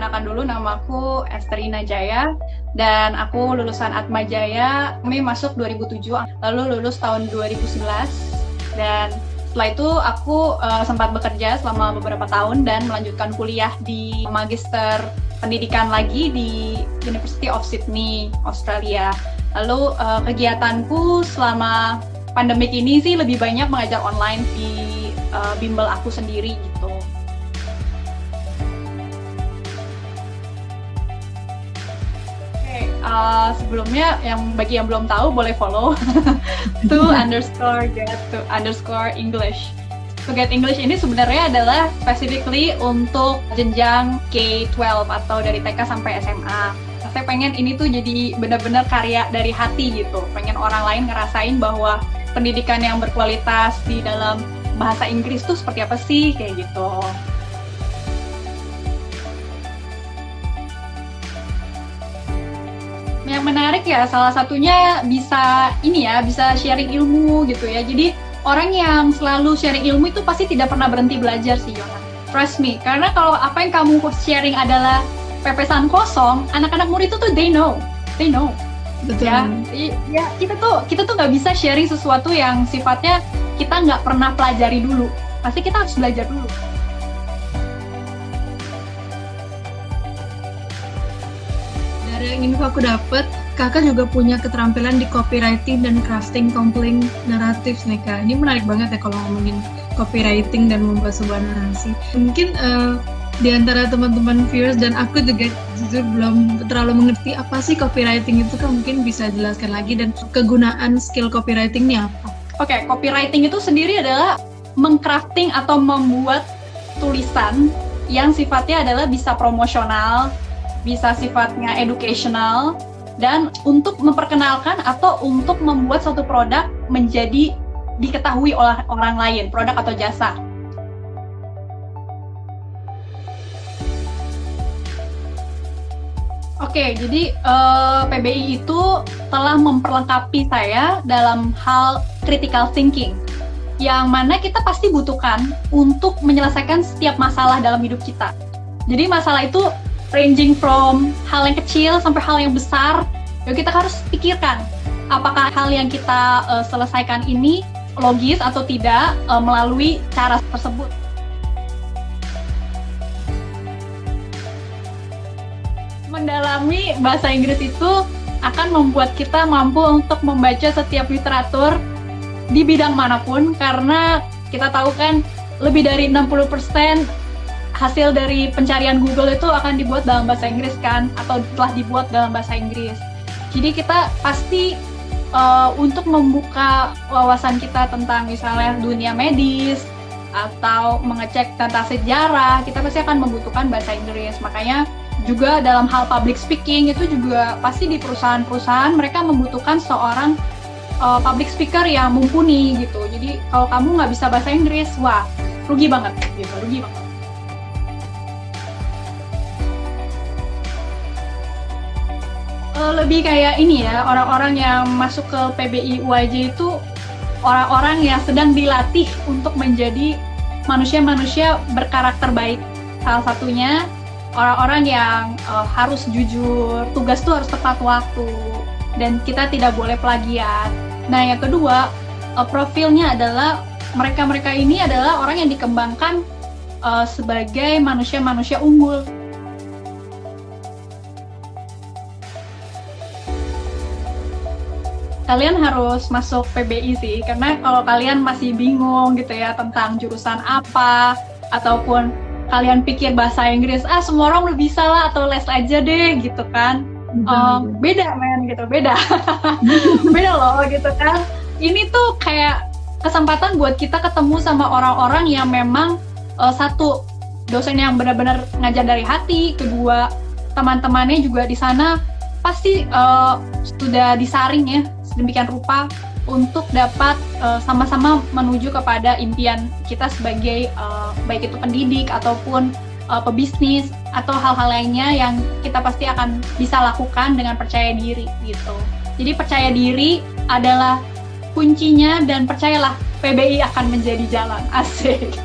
Perkenalkan dulu, namaku Esterina Jaya dan aku lulusan Atmajaya. Kami masuk 2007, lalu lulus tahun 2011 dan setelah itu aku sempat bekerja selama beberapa tahun dan melanjutkan kuliah di Magister Pendidikan lagi di University of Sydney, Australia. Lalu kegiatanku selama pandemik ini sih lebih banyak mengajar online di bimbel aku sendiri gitu. Sebelumnya bagi yang belum tahu boleh follow @to_get_English. To Get English ini sebenarnya adalah specifically untuk jenjang K-12 atau dari TK sampai SMA. Saya pengen ini tuh jadi benar-benar karya dari hati gitu. Pengen orang lain ngerasain bahwa pendidikan yang berkualitas di dalam bahasa Inggris tuh seperti apa sih, kayak gitu. Yang menarik ya, salah satunya bisa sharing ilmu gitu ya. Jadi orang yang selalu sharing ilmu itu pasti tidak pernah berhenti belajar sih, Yohan. Trust me, karena kalau apa yang kamu sharing adalah pepesan kosong, anak-anak murid itu tuh they know. Betul. Ya, kita tuh nggak bisa sharing sesuatu yang sifatnya kita nggak pernah pelajari dulu. Pasti kita harus belajar dulu. Dari yang info aku dapat, kakak juga punya keterampilan di copywriting dan crafting compelling narrative nih kak. Ini menarik banget ya kalau ngomongin copywriting dan membuat sebuah narasi. Mungkin di antara teman-teman viewers dan aku juga jujur belum terlalu mengerti apa sih copywriting itu, kak mungkin bisa jelaskan lagi dan kegunaan skill copywritingnya apa? Oke, copywriting itu sendiri adalah mengcrafting atau membuat tulisan yang sifatnya adalah bisa promosional, bisa sifatnya educational, dan untuk memperkenalkan atau untuk membuat suatu produk menjadi diketahui oleh orang lain, produk atau jasa. Oke, jadi PBI itu telah memperlengkapi saya dalam hal critical thinking, yang mana kita pasti butuhkan untuk menyelesaikan setiap masalah dalam hidup kita. Jadi masalah itu ranging from hal yang kecil sampai hal yang besar, ya kita harus pikirkan apakah hal yang kita selesaikan ini logis atau tidak melalui cara tersebut. Mendalami bahasa Inggris itu akan membuat kita mampu untuk membaca setiap literatur di bidang manapun, karena kita tahu kan lebih dari 60% hasil dari pencarian Google itu akan dibuat dalam bahasa Inggris kan, atau telah dibuat dalam bahasa Inggris. Jadi kita pasti untuk membuka wawasan kita tentang misalnya dunia medis atau mengecek tentang sejarah, kita pasti akan membutuhkan bahasa Inggris. Makanya juga dalam hal public speaking itu juga pasti di perusahaan-perusahaan mereka membutuhkan seorang public speaker yang mumpuni gitu. Jadi kalau kamu nggak bisa bahasa Inggris, wah rugi banget gitu, rugi banget. Lebih kayak ini ya, orang-orang yang masuk ke PBI UAJ itu orang-orang yang sedang dilatih untuk menjadi manusia-manusia berkarakter baik. Salah satunya orang-orang yang harus jujur, tugas tuh harus tepat waktu, dan kita tidak boleh plagiat. Nah yang kedua, profilnya adalah mereka-mereka ini adalah orang yang dikembangkan sebagai manusia-manusia unggul. Kalian harus masuk PBI sih, karena kalau kalian masih bingung gitu ya tentang jurusan apa, ataupun kalian pikir bahasa Inggris, semua orang udah bisa lah, atau les aja deh gitu kan. Beda men gitu, beda. Beda loh gitu kan. Ini tuh kayak kesempatan buat kita ketemu sama orang-orang yang memang satu, dosen yang benar-benar ngajar dari hati, kedua teman-temannya juga di sana pasti sudah disaring ya sedemikian rupa untuk dapat sama-sama menuju kepada impian kita sebagai baik itu pendidik ataupun pebisnis atau hal-hal lainnya yang kita pasti akan bisa lakukan dengan percaya diri gitu. Jadi percaya diri adalah kuncinya, dan percayalah PBI akan menjadi jalan. Asik.